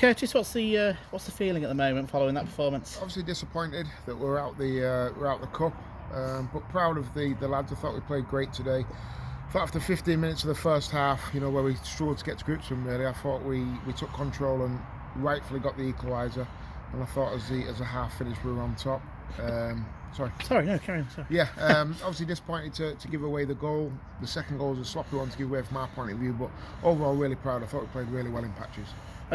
Curtis, what's the feeling at the moment following that performance? Obviously disappointed that we're out the cup, but proud of the lads. I thought we played great today. I thought after 15 minutes of the first half, where we struggled to get to grips with them, really, I thought we took control and rightfully got the equaliser. And I thought as the half finished, we were on top. Sorry, no, carry on. Sorry. Yeah, obviously disappointed to give away the goal. The second goal was a sloppy one to give away from our point of view, but overall really proud. I thought we played really well in patches.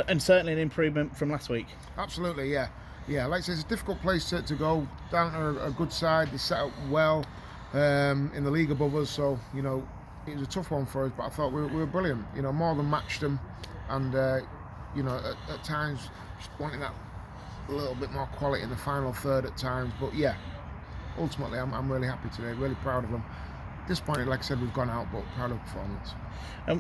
And certainly an improvement from last week. Absolutely, yeah. Like I say, it's a difficult place to go. Darlington are a good side. They set up well in the league above us, so it was a tough one for us. But I thought we were brilliant. More than matched them, and at times just wanting that a little bit more quality in the final third at times. But yeah, ultimately I'm really happy today. Really proud of them. Disappointed, like I said, we've gone out, but proud of the performance.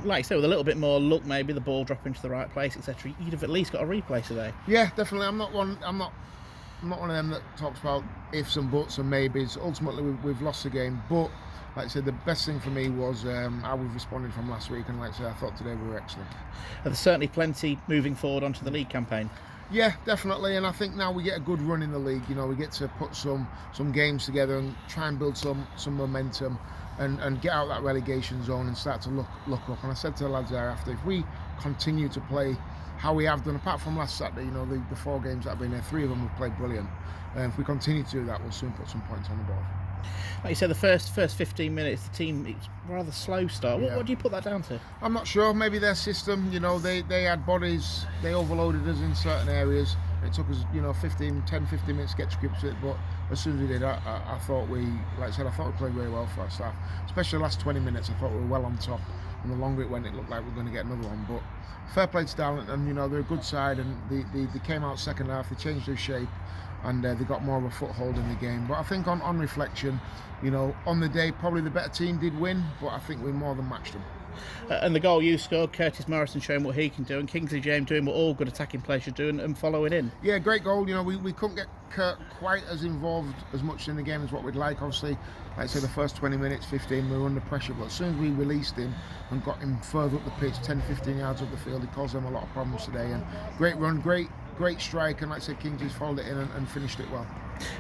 Like I said, with a little bit more luck, maybe the ball dropping to the right place, etc., you'd have at least got a replay today. Yeah, definitely. I'm not one of them that talks about ifs and buts and maybes. Ultimately, we've lost the game, but like I said, the best thing for me was how we've responded from last week, and like I said, I thought today we were excellent. There's certainly plenty moving forward onto the league campaign. Yeah, definitely, and I think now we get a good run in the league. We get to put some games together and try and build some momentum and get out that relegation zone and start to look up. And I said to the lads there after, if we continue to play how we have done, apart from last Saturday, the 4 games that have been there, 3 of them have played brilliant. And if we continue to do that, we'll soon put some points on the board. Like you said, the first 15 minutes, the team, it's rather slow start. What do you put that down to? I'm not sure. Maybe their system. They had bodies. They overloaded us in certain areas. It took us, 10, 15 minutes to get to grips with it. But as soon as we did, I thought like I said, I thought we played really well for our staff. Especially the last 20 minutes, I thought we were well on top. And the longer it went, it looked like we were going to get another one. But fair play to Darlington. They're a good side, and they came out second half. They changed their shape, and they got more of a foothold in the game. But I think on reflection, on the day, probably the better team did win, but I think we more than matched them. And the goal you scored, Curtis Morrison showing what he can do, and Kingsley James doing what all good attacking players should do and following in. Yeah, great goal. We couldn't get Kurt quite as involved as much in the game as what we'd like. Obviously, like I say, the first 20 minutes, 15, we were under pressure, but as soon as we released him and got him further up the pitch, 10, 15 yards up the field, he caused them a lot of problems today. And great run, great strike, and like I said, Kingsley's followed it in and finished it well.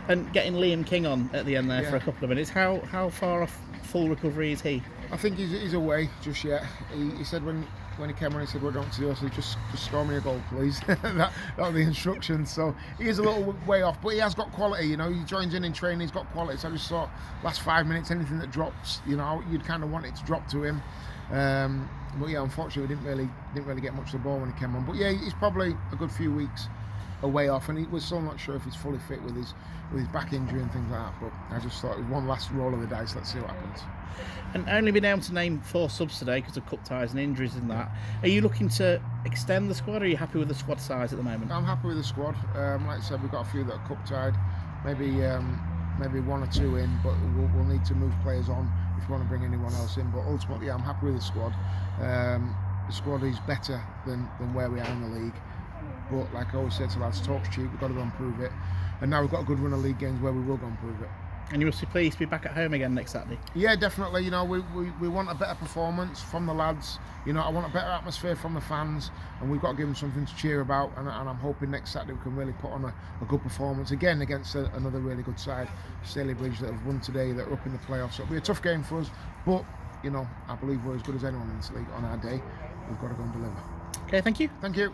And getting Liam King on at the end there for a couple of minutes, how far off full recovery is he? I think he's away just yet. He said when he came on, he said, "What do you want to do?" I said, "Just score me a goal, please." that was the instructions. So he is a little way off, but he has got quality. He joins in training. He's got quality. So I just thought, last 5 minutes, anything that drops, you'd kind of want it to drop to him. But yeah, unfortunately, we didn't really get much of the ball when he came on. But yeah, he's probably a good few weeks away off, and we're still not sure if he's fully fit with his back injury and things like that. But I just thought it was one last roll of the dice. Let's see what happens. And only been able to name 4 subs today because of cup ties and injuries and that. Are you looking to extend the squad, or are you happy with the squad size at the moment? I'm happy with the squad. Like I said, we've got a few that are cup tied. Maybe 1 or 2 in, but we'll need to move players on if we want to bring anyone else in. But ultimately, I'm happy with the squad. The squad is better than where we are in the league. But like I always said to lads, talk's cheap, we've got to go and prove it. And now we've got a good run of league games where we will go and prove it. And you must be pleased to be back at home again next Saturday. Yeah, definitely. We want a better performance from the lads. I want a better atmosphere from the fans, and we've got to give them something to cheer about. And I'm hoping next Saturday we can really put on a good performance again against another really good side, Stalybridge, that have won today, that are up in the playoffs. So it'll be a tough game for us, but I believe we're as good as anyone in this league on our day. We've got to go and deliver. Okay, thank you. Thank you.